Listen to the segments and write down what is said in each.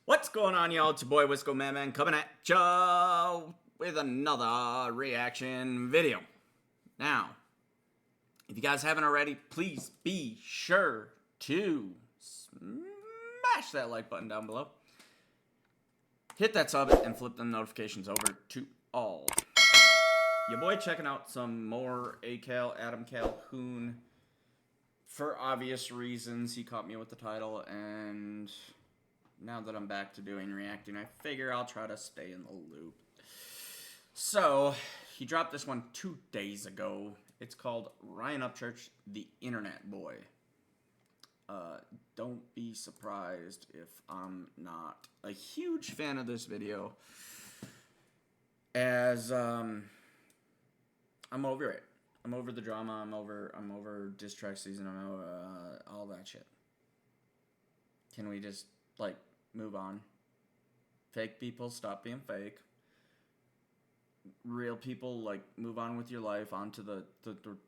What's going on, y'all? It's your boy Wisco Man coming at ya with another reaction video. Now, if you guys haven't already, please be sure to smash that like button down below. Hit that sub and flip the notifications over to all. Your boy checking out some more Adam Calhoun. For obvious reasons, he caught me with the title, and now that I'm back to doing reacting, I figure I'll try to stay in the loop. So, he dropped this one 2 days ago. It's called Ryan Upchurch, the Internet Boy. Don't be surprised if I'm not a huge fan of this video, as I'm over it. I'm over the drama. I'm over diss track season. I'm over all that shit. Can we just move on? Fake people, stop being fake. Real people, move on with your life, onto the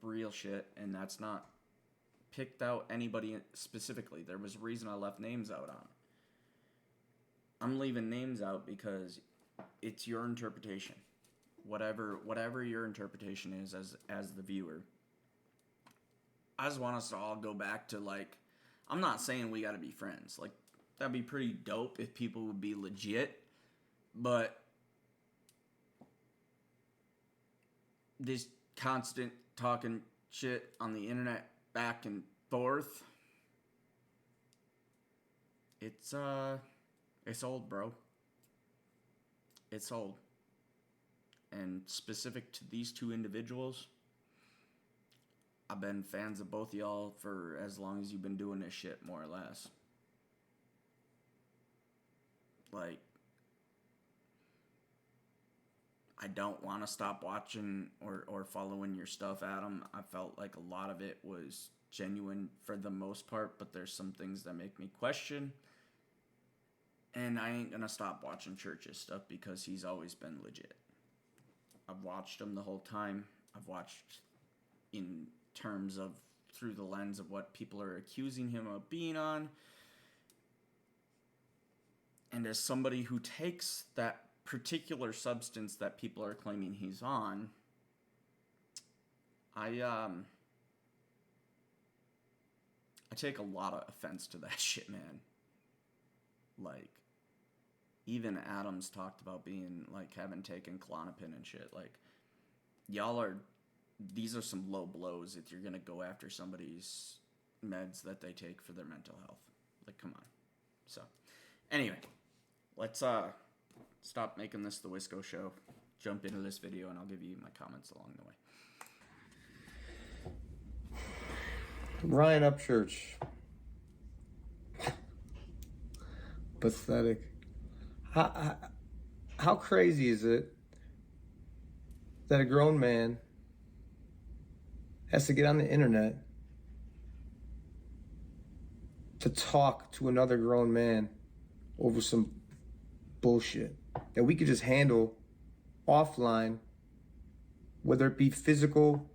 real shit, and that's not picked out anybody specifically. There was a reason I left names out on. I'm leaving names out because it's your interpretation. Whatever your interpretation is as the viewer. I just want us to all go back to, I'm not saying we gotta be friends. That'd be pretty dope if people would be legit, but this constant talking shit on the internet back and forth, it's old, bro. It's old. And specific to these two individuals, I've been fans of both y'all for as long as you've been doing this shit, more or less. I don't want to stop watching or following your stuff, Adam. I felt like a lot of it was genuine for the most part, but there's some things that make me question. And I ain't going to stop watching Church's stuff because he's always been legit. I've watched him the whole time. I've watched in terms of through the lens of what people are accusing him of being on. And as somebody who takes that particular substance that people are claiming he's on, I take a lot of offense to that shit, man. Even Adams talked about being, having taken Klonopin and shit. These are some low blows if you're gonna go after somebody's meds that they take for their mental health. Come on. So, anyway, let's, stop making this the Wisco show. Jump into this video, and I'll give you my comments along the way. Ryan Upchurch. Pathetic. How crazy is it that a grown man has to get on the internet to talk to another grown man over some bullshit that we could just handle offline, whether it be physical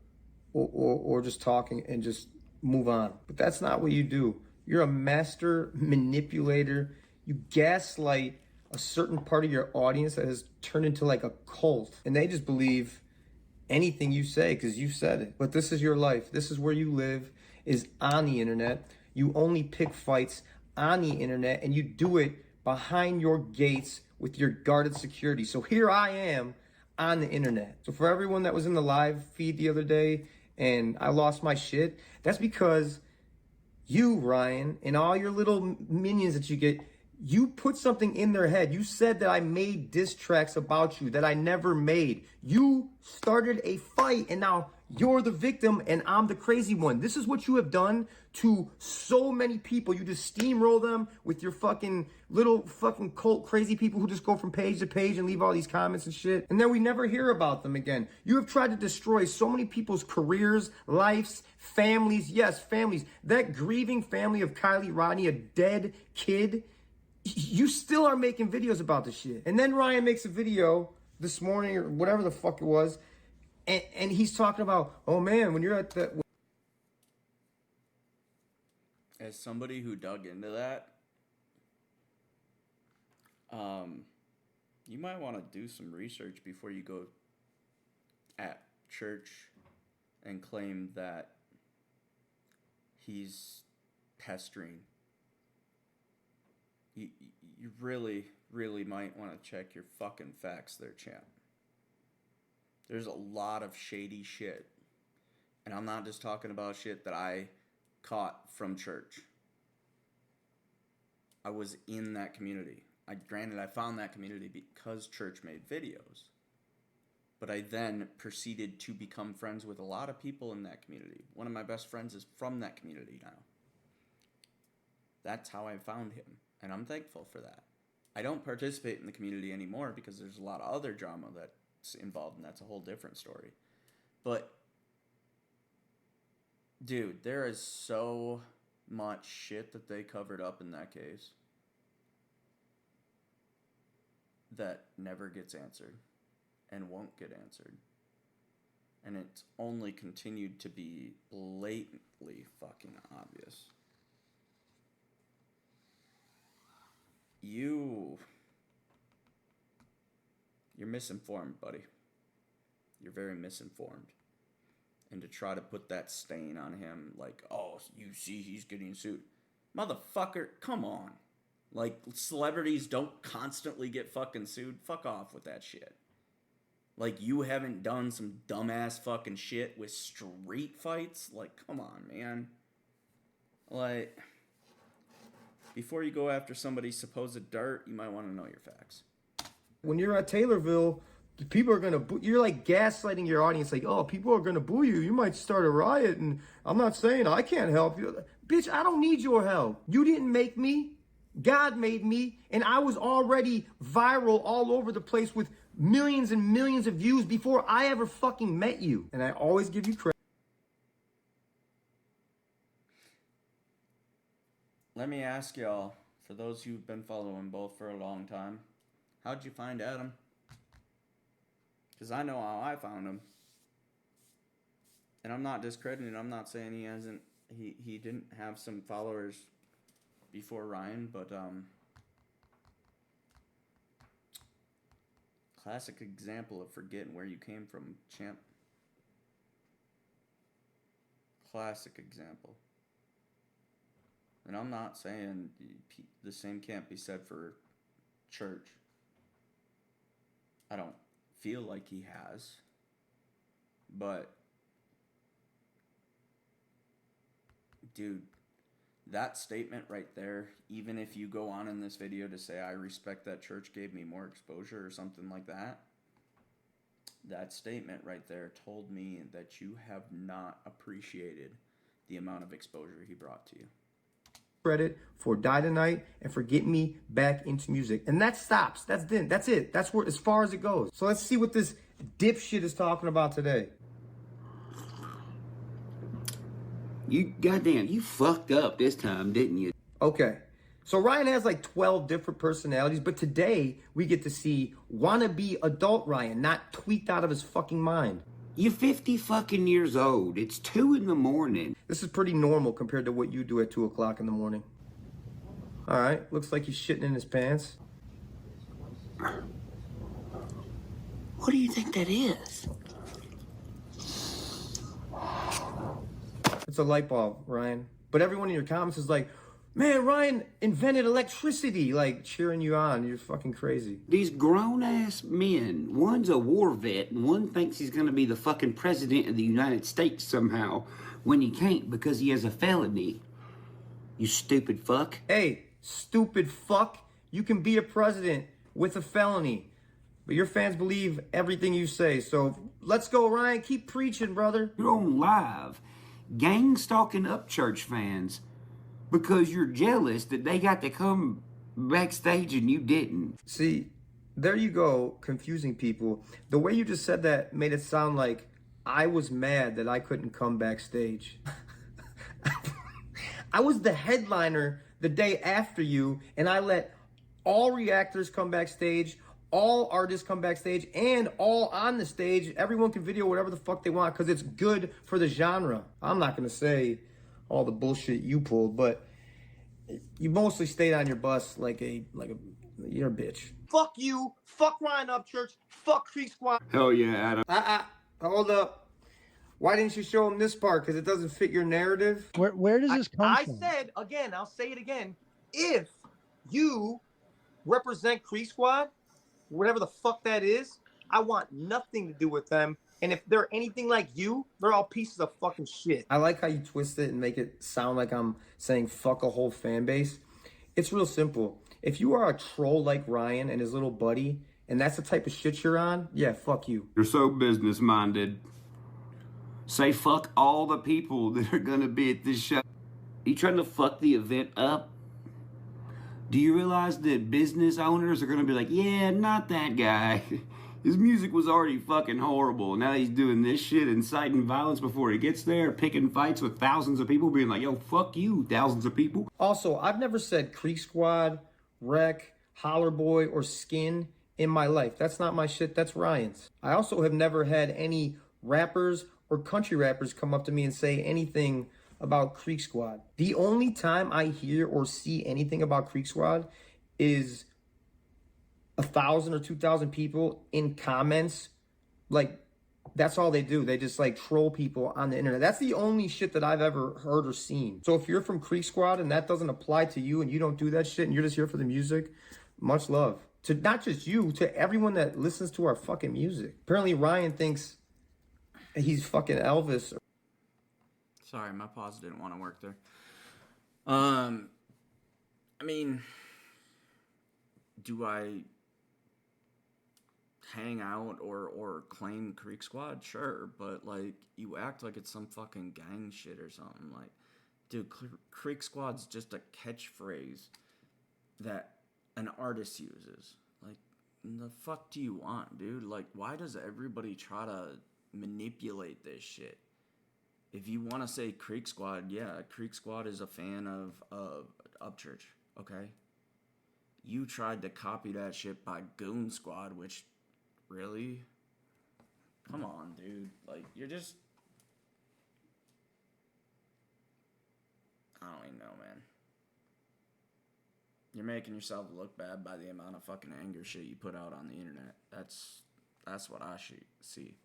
or just talking, and just move on? But that's not what you do. You're a master manipulator. You gaslight a certain part of your audience that has turned into a cult, and they just believe anything you say because you said it. But this is your life. This is where you live, is on the internet. You only pick fights on the internet, and you do it behind your gates with your guarded security. So here I am on the internet. So for everyone that was in the live feed the other day and I lost my shit, that's because you, Ryan, and all your little minions that you get, you put something in their head. You said that I made diss tracks about you that I never made. You started a fight, and now you're the victim and I'm the crazy one. This is what you have done to so many people. You just steamroll them with your fucking little fucking cult crazy people who just go from page to page and leave all these comments and shit, and then we never hear about them again. You have tried to destroy so many people's careers, lives, families. Yes, families. That grieving family of Kylie Rodney, a dead kid. You still are making videos about this shit. And then Ryan makes a video this morning or whatever the fuck it was, and he's talking about, oh man, when you're at the... As somebody who dug into that, You might want to do some research before you go at church and claim that he's pestering. You really, really might want to check your fucking facts there, champ. There's a lot of shady shit. And I'm not just talking about shit that I caught from church. I was in that community. Granted, I found that community because church made videos. But I then proceeded to become friends with a lot of people in that community. One of my best friends is from that community now. That's how I found him. And I'm thankful for that. I don't participate in the community anymore because there's a lot of other drama that's involved, and that's a whole different story. But, dude, there is so much shit that they covered up in that case that never gets answered and won't get answered. And it's only continued to be blatantly fucking obvious. You're misinformed, buddy. You're very misinformed. And to try to put that stain on him, like, oh, you see he's getting sued. Motherfucker, come on. Like, celebrities don't constantly get fucking sued. Fuck off with that shit. Like, you haven't done some dumbass fucking shit with street fights? Like, come on, man. Like, before you go after somebody's supposed dirt, you might want to know your facts. When you're at Taylorville, people are gonna boo. You're like gaslighting your audience, like, oh, people are gonna boo you. You might start a riot, and I'm not saying I can't help you. Bitch, I don't need your help. You didn't make me. God made me, and I was already viral all over the place with millions and millions of views before I ever fucking met you. And I always give you credit. Let me ask y'all, for those who've been following both for a long time, how'd you find Adam? Because I know how I found him. And I'm not discrediting, I'm not saying he didn't have some followers before Ryan, but classic example of forgetting where you came from, champ. Classic example. And I'm not saying the same can't be said for church. I don't feel like he has. But, dude, that statement right there, even if you go on in this video to say, I respect that church gave me more exposure or something like that, that statement right there told me that you have not appreciated the amount of exposure he brought to you. Credit for Die Tonight and for getting me back into music. And that stops. That's it. That's where, as far as it goes. So let's see what this dipshit is talking about today. You fucked up this time, didn't you? Okay. So Ryan has like 12 different personalities, but today we get to see wannabe adult Ryan, not tweaked out of his fucking mind. You're 50 fucking years old. It's 2 in the morning. This is pretty normal compared to what you do at 2 o'clock in the morning. All right. Looks like he's shitting in his pants. What do you think that is? It's a light bulb, Ryan. But everyone in your comments is like, man, Ryan invented electricity, like cheering you on. You're fucking crazy. These grown-ass men, one's a war vet, and one thinks he's gonna be the fucking president of the United States somehow, when he can't because he has a felony. You stupid fuck. Hey, stupid fuck. You can be a president with a felony. But your fans believe everything you say. So let's go, Ryan. Keep preaching, brother. You're on live, gang-stalking Upchurch fans because you're jealous that they got to come backstage and you didn't. See, there you go, confusing people. The way you just said that made it sound like I was mad that I couldn't come backstage. I was the headliner the day after you, and I let all reactors come backstage, all artists come backstage, and all on the stage. Everyone can video whatever the fuck they want because it's good for the genre. I'm not going to say all the bullshit you pulled, but you mostly stayed on your bus like a You're a bitch. Fuck you. Fuck Ryan Upchurch. Fuck Creek Squad. Hell yeah, Adam. Hold up. Why didn't you show him this part? Because it doesn't fit your narrative? Where does this come I from? said, again, I'll say it again. If you represent Creek Squad, whatever the fuck that is, I want nothing to do with them. And if they're anything like you, they're all pieces of fucking shit. I like how you twist it and make it sound like I'm saying fuck a whole fan base. It's real simple. If you are a troll like Ryan and his little buddy, and that's the type of shit you're on, yeah, fuck you. You're so business-minded. Say fuck all the people that are gonna be at this show. You trying to fuck the event up? Do you realize that business owners are gonna be like, yeah, not that guy. His music was already fucking horrible. Now he's doing this shit, inciting violence before he gets there, picking fights with thousands of people, being like, yo, fuck you, thousands of people. Also, I've never said Creek Squad, Wreck, Holler Boy, or Skin in my life. That's not my shit, that's Ryan's. I also have never had any rappers or country rappers come up to me and say anything about Creek Squad. The only time I hear or see anything about Creek Squad is 1,000 or 2,000 people in comments. Like, that's all they do. They just like troll people on the internet. That's the only shit that I've ever heard or seen. So if you're from Creek Squad and that doesn't apply to you and you don't do that shit and you're just here for the music, much love. To not just you, to everyone that listens to our fucking music. Apparently Ryan thinks he's fucking Elvis. Sorry, my pause didn't want to work there. I mean, do I hang out or claim Creek Squad? Sure, but like, you act like it's some fucking gang shit or something. Like, dude, Creek Squad's just a catchphrase that an artist uses. Like, the fuck do you want, dude? Like, why does everybody try to manipulate this shit? If you want to say Creek Squad, yeah, Creek Squad is a fan of Upchurch, okay? You tried to copy that shit by Goon Squad, which, really? Come on, dude. Like, you're just... I don't even know, man. You're making yourself look bad by the amount of fucking anger shit you put out on the internet. That's what I see.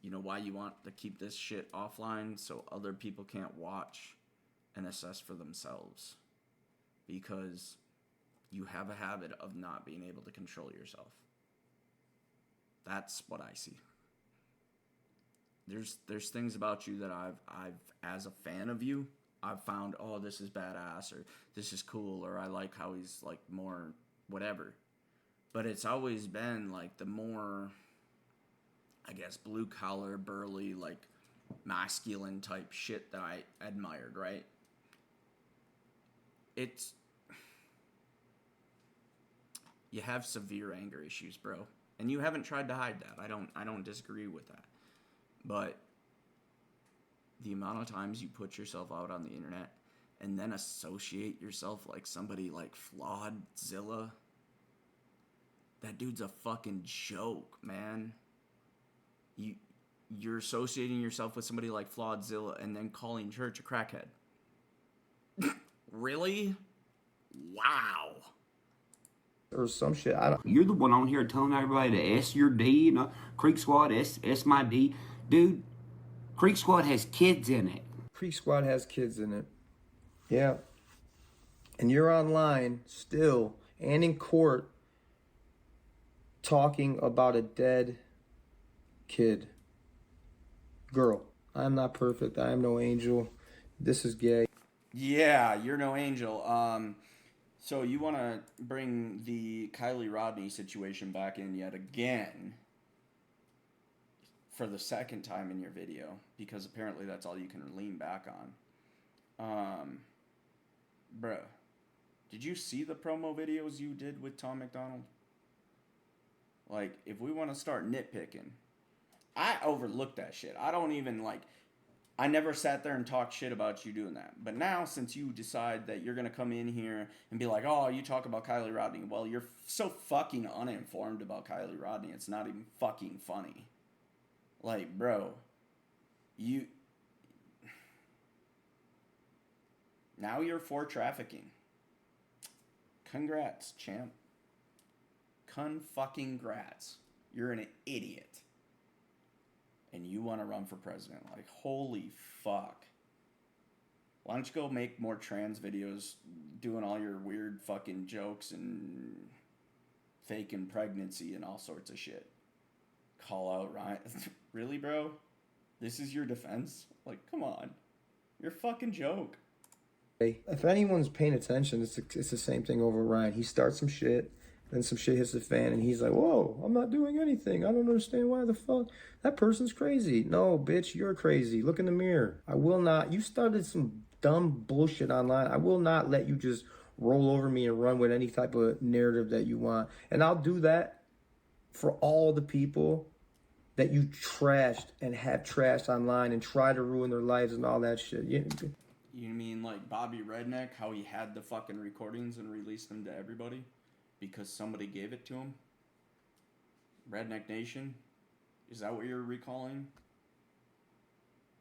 You know why you want to keep this shit offline? So other people can't watch and assess for themselves. Because you have a habit of not being able to control yourself. That's what I see. There's things about you that I've as a fan of you, I've found, oh, this is badass, or this is cool, or I like how he's like more whatever. But it's always been like the more, I guess, blue collar, burly, like masculine type shit that I admired, right? It's, you have severe anger issues, bro. And you haven't tried to hide that. I don't disagree with that. But the amount of times you put yourself out on the internet and then associate yourself like somebody like Flawedzilla, that dude's a fucking joke, man. You're associating yourself with somebody like Flawedzilla and then calling Church a crackhead. Really? Wow. Or some shit. I don't. You're the one on here telling everybody to S your D, and Creek Squad, S my D. Dude, Creek Squad has kids in it. Creek Squad has kids in it. Yeah. And you're online still and in court talking about a dead kid. Girl. I am not perfect. I am no angel. This is gay. Yeah, you're no angel. So you want to bring the Kylie Rodney situation back in yet again for the second time in your video, because apparently that's all you can lean back on. Bruh, did you see the promo videos you did with Tom McDonald? Like, if we want to start nitpicking, I overlooked that shit. I don't even, like, I never sat there and talked shit about you doing that. But now, since you decide that you're going to come in here and be like, oh, you talk about Kylie Rodney. Well, you're so fucking uninformed about Kylie Rodney. It's not even fucking funny. Like, bro, now you're for trafficking. Congrats, champ. Con-fucking-grats. You're an idiot. And you want to run for president. Like, holy fuck. Why don't you go make more trans videos doing all your weird fucking jokes and faking pregnancy and all sorts of shit. Call out Ryan. Really, bro? This is your defense? Like, come on. You're a fucking joke. If anyone's paying attention, it's the same thing over Ryan. He starts some shit, then some shit hits the fan, and he's like, whoa, I'm not doing anything. I don't understand why the fuck. That person's crazy. No, bitch, you're crazy. Look in the mirror. I will not. You started some dumb bullshit online. I will not let you just roll over me and run with any type of narrative that you want. And I'll do that for all the people that you trashed and have trashed online and try to ruin their lives and all that shit. You mean like Bobby Redneck, how he had the fucking recordings and released them to everybody because somebody gave it to him? Redneck Nation? Is that what you're recalling?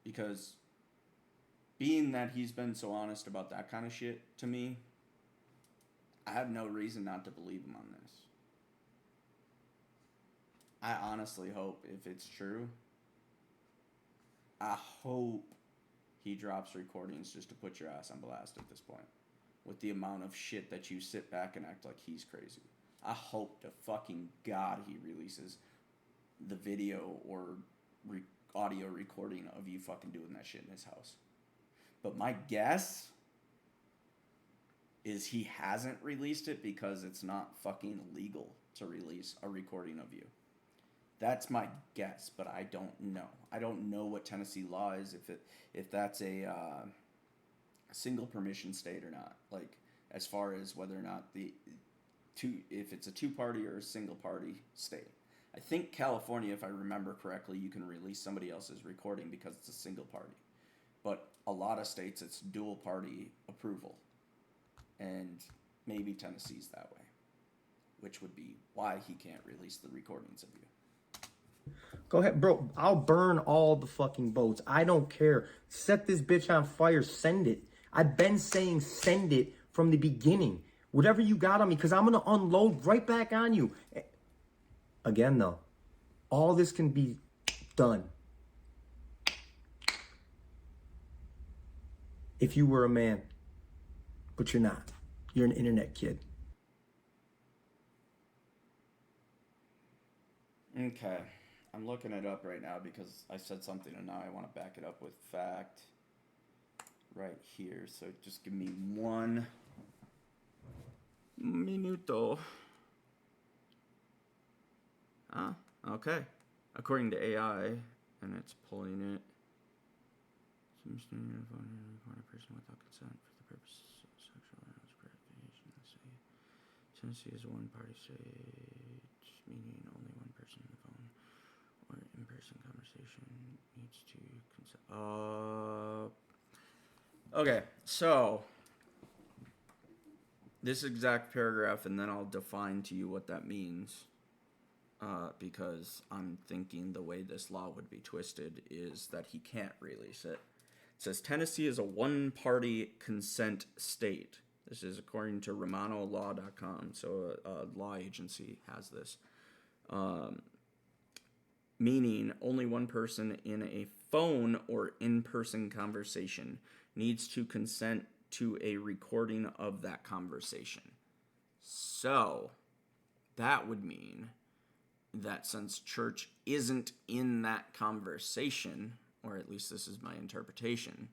Because being that he's been so honest about that kind of shit to me, I have no reason not to believe him on this. I honestly hope, if it's true, I hope he drops recordings just to put your ass on blast at this point. With the amount of shit that you sit back and act like he's crazy. I hope to fucking God he releases the video or audio recording of you fucking doing that shit in his house. But my guess is he hasn't released it because it's not fucking legal to release a recording of you. That's my guess, but I don't know. I don't know what Tennessee law is, if that's a single permission state or not. Like, as far as whether or not if it's a two-party or a single-party state. I think California, if I remember correctly, you can release somebody else's recording because it's a single party. But a lot of states, it's dual-party approval. And maybe Tennessee's that way. Which would be why he can't release the recordings of you. Go ahead, bro. I'll burn all the fucking boats. I don't care. Set this bitch on fire. Send it. I've been saying send it from the beginning. Whatever you got on me, because I'm going to unload right back on you. Again, though, all this can be done if you were a man. But you're not. You're an internet kid. Okay. I'm looking it up right now because I said something and now I want to back it up with fact right here. So just give me 1 minuto. Okay. According to AI, and it's pulling it. A person without consent for the purpose of sexual gratification. Tennessee is a one-party state, meaning only one person on the phone or in-person conversation needs to consent. Okay, so this exact paragraph, and then I'll define to you what that means. Because I'm thinking the way this law would be twisted is that he can't release it. It says Tennessee is a one-party consent state. This is according to RomanoLaw.com, so a law agency has this. Meaning only one person in a phone or in-person conversation needs to consent to a recording of that conversation. So that would mean that since church isn't in that conversation, or at least this is my interpretation,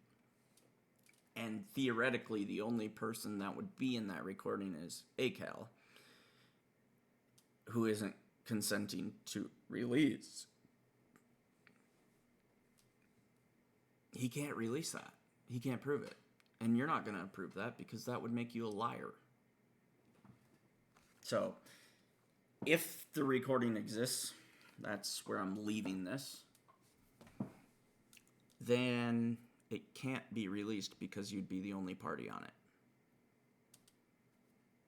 and theoretically the only person that would be in that recording is ACAL, who isn't consenting to release, he can't release that. He can't prove it. And you're not going to approve that because that would make you a liar. So if the recording exists, that's where I'm leaving this, then it can't be released because you'd be the only party on it.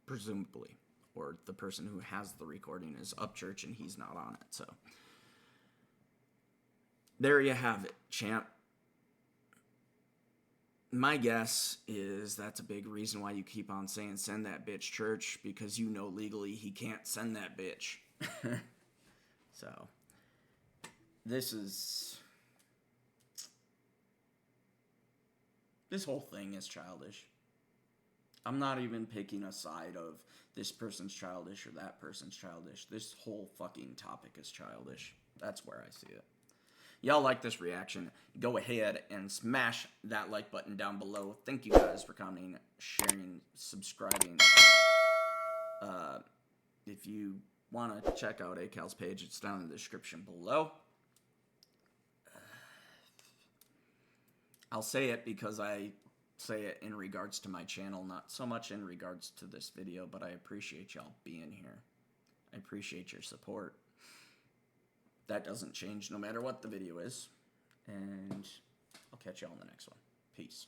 Presumably. Or the person who has the recording is Upchurch and he's not on it. So there you have it, champ. My guess is that's a big reason why you keep on saying send that bitch church, because you know legally he can't send that bitch. So, this whole thing is childish. I'm not even picking a side of this person's childish or that person's childish. This whole fucking topic is childish. That's where I see it. Y'all like this reaction, go ahead and smash that like button down below. Thank you guys for commenting, sharing, subscribing. If you want to check out ACAL's page, it's down in the description below. I'll say it because I say it in regards to my channel, not so much in regards to this video, but I appreciate y'all being here. I appreciate your support. That doesn't change no matter what the video is. And I'll catch y'all in the next one. Peace.